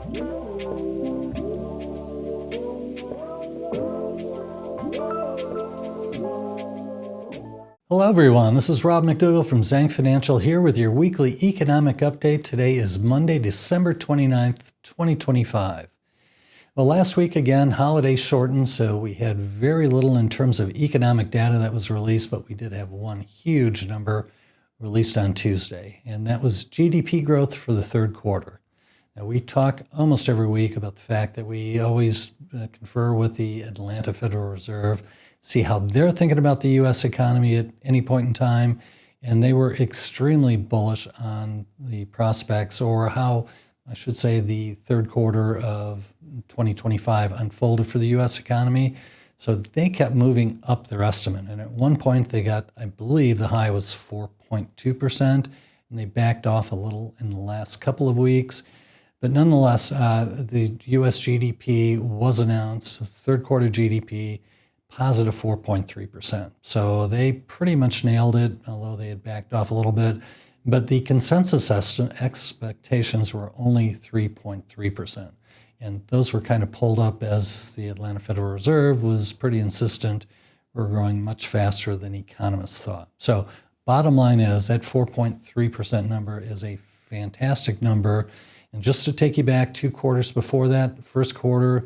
Hello everyone, this is Rob McDougall from Zhang Financial here with your weekly economic update. Today is Monday, December 29th, 2025. Well, last week again, holiday shortened, so we had very little in terms of economic data that was released, but we did have one huge number released on Tuesday, and that was GDP growth for the third quarter. Now, we talk almost every week about the fact that we always confer with the Atlanta Federal Reserve, see how they're thinking about the U.S. economy at any point in time, and they were extremely bullish on the prospects, or how, I should say, the third quarter of 2025 unfolded for the U.S. economy. So they kept moving up their estimate, and at one point they got, I believe the high was 4.2%, and they backed off a little in the last couple of weeks. But nonetheless, the U.S. GDP was announced, third quarter GDP, positive 4.3%. So they pretty much nailed it, although they had backed off a little bit. But the consensus expectations were only 3.3%. And those were kind of pulled up as the Atlanta Federal Reserve was pretty insistent we're growing much faster than economists thought. So bottom line is that 4.3% number is a fantastic number. And just to take you back 2 quarters before that, first quarter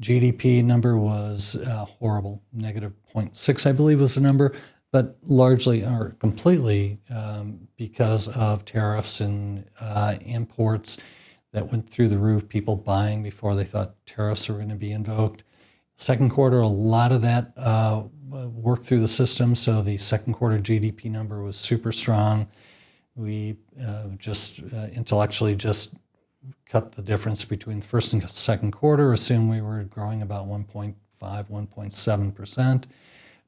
GDP number was horrible, negative 0.6, I believe was the number, but largely or completely because of tariffs and imports that went through the roof, people buying before they thought tariffs were going to be invoked. Second quarter, a lot of that worked through the system, so the second quarter GDP number was super strong. We intellectually just cut the difference between the first and second quarter, assume we were growing about 1.5, 1.7%.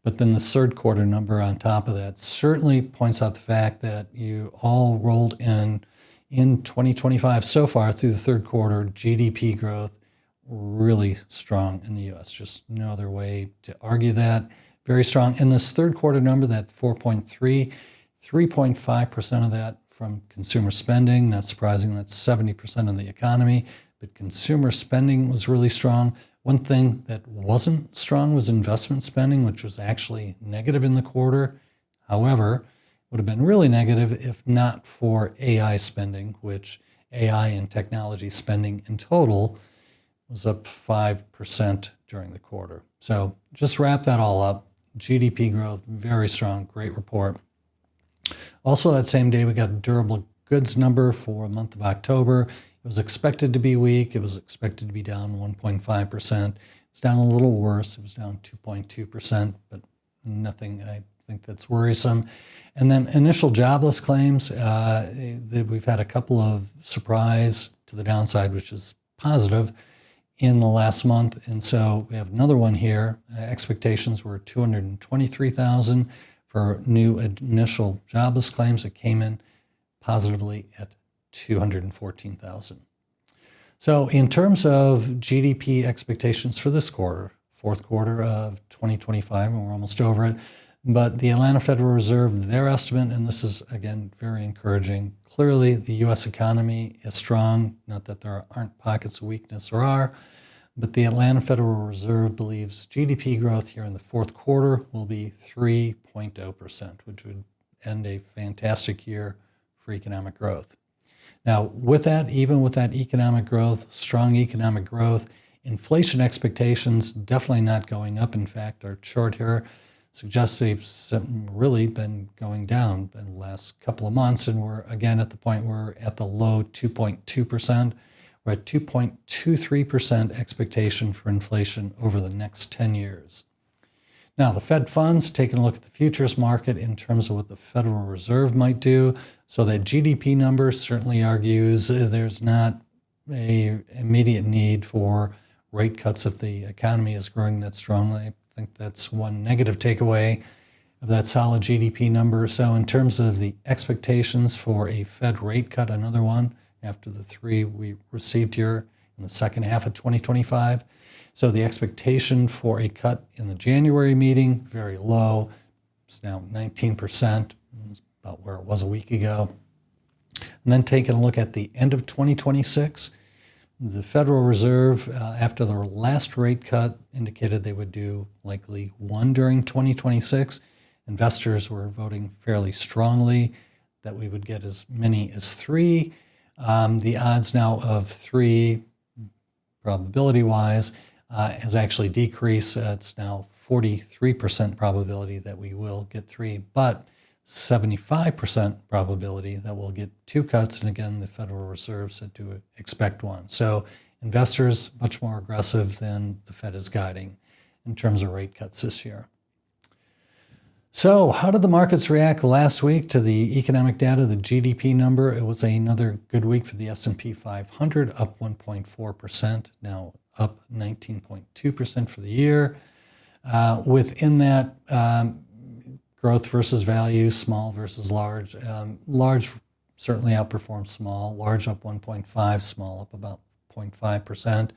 But then the third quarter number on top of that certainly points out the fact that you all rolled in 2025 so far through the third quarter, GDP growth really strong in the U.S. Just no other way to argue that. Very strong. And this third quarter number, that 4.3, 3.5% of that from consumer spending. Not surprising, that's 70% of the economy, but consumer spending was really strong. One thing that wasn't strong was investment spending, which was actually negative in the quarter. However, would have been really negative if not for AI spending, which AI and technology spending in total was up 5% during the quarter. So just wrap that all up. GDP growth, very strong, great report. Also that same day, we got durable goods number for the month of October. It was expected to be weak. It was expected to be down 1.5%. It was down a little worse. It was down 2.2%, but nothing I think that's worrisome. And then initial jobless claims, we've had a couple of surprise to the downside, which is positive, in the last month. And so we have another one here. Expectations were 223,000 for new initial jobless claims. It came in positively at 214,000. So in terms of GDP expectations for this quarter, fourth quarter of 2025, and we're almost over it, but the Atlanta Federal Reserve, their estimate, and this is, again, very encouraging. Clearly, the U.S. economy is strong. Not that there aren't pockets of weakness, or are, but the Atlanta Federal Reserve believes GDP growth here in the fourth quarter will be 3.0%, which would end a fantastic year for economic growth. Now, with that, even with that economic growth, strong economic growth, inflation expectations definitely not going up. In fact, our chart here suggests they've really been going down in the last couple of months, and we're again at the point where at the low 2.2%. We're at 2.23% expectation for inflation over the next 10 years. Now, the Fed funds, taking a look at the futures market in terms of what the Federal Reserve might do. So that GDP number certainly argues there's not an immediate need for rate cuts if the economy is growing that strongly. I think that's one negative takeaway of that solid GDP number. So in terms of the expectations for a Fed rate cut, another one after the 3 we received here in the second half of 2025. So the expectation for a cut in the January meeting, very low. It's now 19%. It's about where it was a week ago. And then taking a look at the end of 2026, The Federal Reserve, after the last rate cut, indicated they would do likely one during 2026. Investors were voting fairly strongly that we would get as many as three. The odds now of three, probability-wise, has actually decreased. It's now 43% probability that we will get three, but 75% probability that we'll get two cuts. And again, the Federal Reserve said to expect one. So investors much more aggressive than the Fed is guiding in terms of rate cuts this year. So how did the markets react last week to the economic data, the GDP number? It was another good week for the S&P 500, up 1.4%, now up 19.2% for the year. Within that, growth versus value, small versus large. Large certainly outperformed small. Large up 1.5, small up about 0.5%.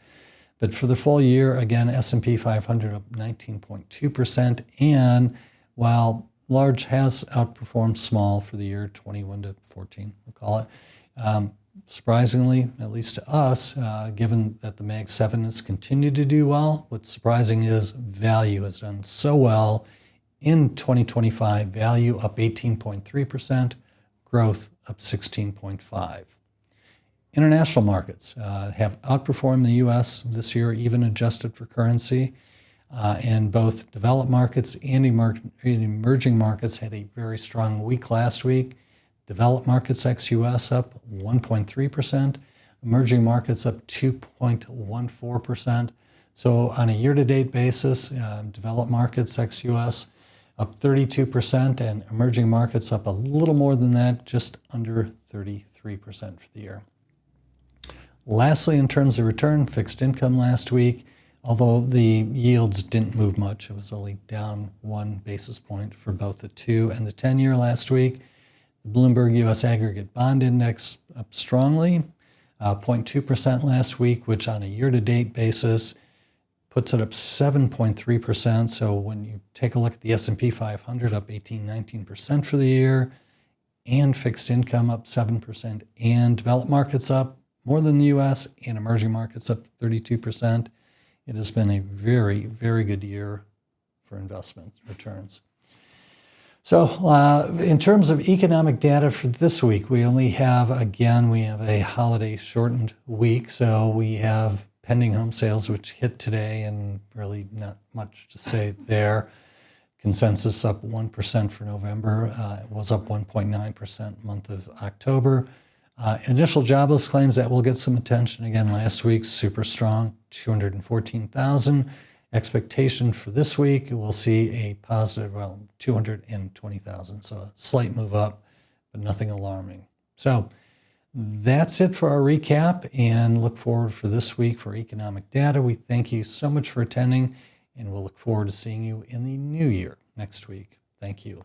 But for the full year, again, S&P 500 up 19.2%. And while large has outperformed small for the year 21 to 14, we'll call it, surprisingly, at least to us, given that the Mag 7 has continued to do well, what's surprising is value has done so well. In 2025, value up 18.3%, growth up 16.5%. International markets have outperformed the U.S. this year, even adjusted for currency. And both developed markets and emerging markets had a very strong week last week. Developed markets ex-U.S. up 1.3%, emerging markets up 2.14%. So on a year-to-date basis, developed markets ex-U.S. up 32%, and emerging markets up a little more than that, just under 33% for the year. Lastly, in terms of return, fixed income last week, although the yields didn't move much, it was only down 1 basis point for both the 2 and the 10-year last week. The Bloomberg U.S. Aggregate Bond Index up strongly, 0.2% last week, which on a year-to-date basis puts it up 7.3%. So when you take a look at the S&P 500, up 19% for the year, and fixed income up 7%, and developed markets up more than the U.S., and emerging markets up 32%. It has been a very, very good year for investment returns. So in terms of economic data for this week, we only have, again, we have a holiday shortened week. So we have pending home sales, which hit today, and really not much to say there. Consensus up 1% for November. It was up 1.9% month of October. Initial jobless claims, that will get some attention. Again, last week, super strong, 214,000. Expectation for this week, we'll see a positive, 220,000. So a slight move up, but nothing alarming. So that's it for our recap, and look forward for this week for economic data. We thank you so much for attending, and we'll look forward to seeing you in the new year next week. Thank you.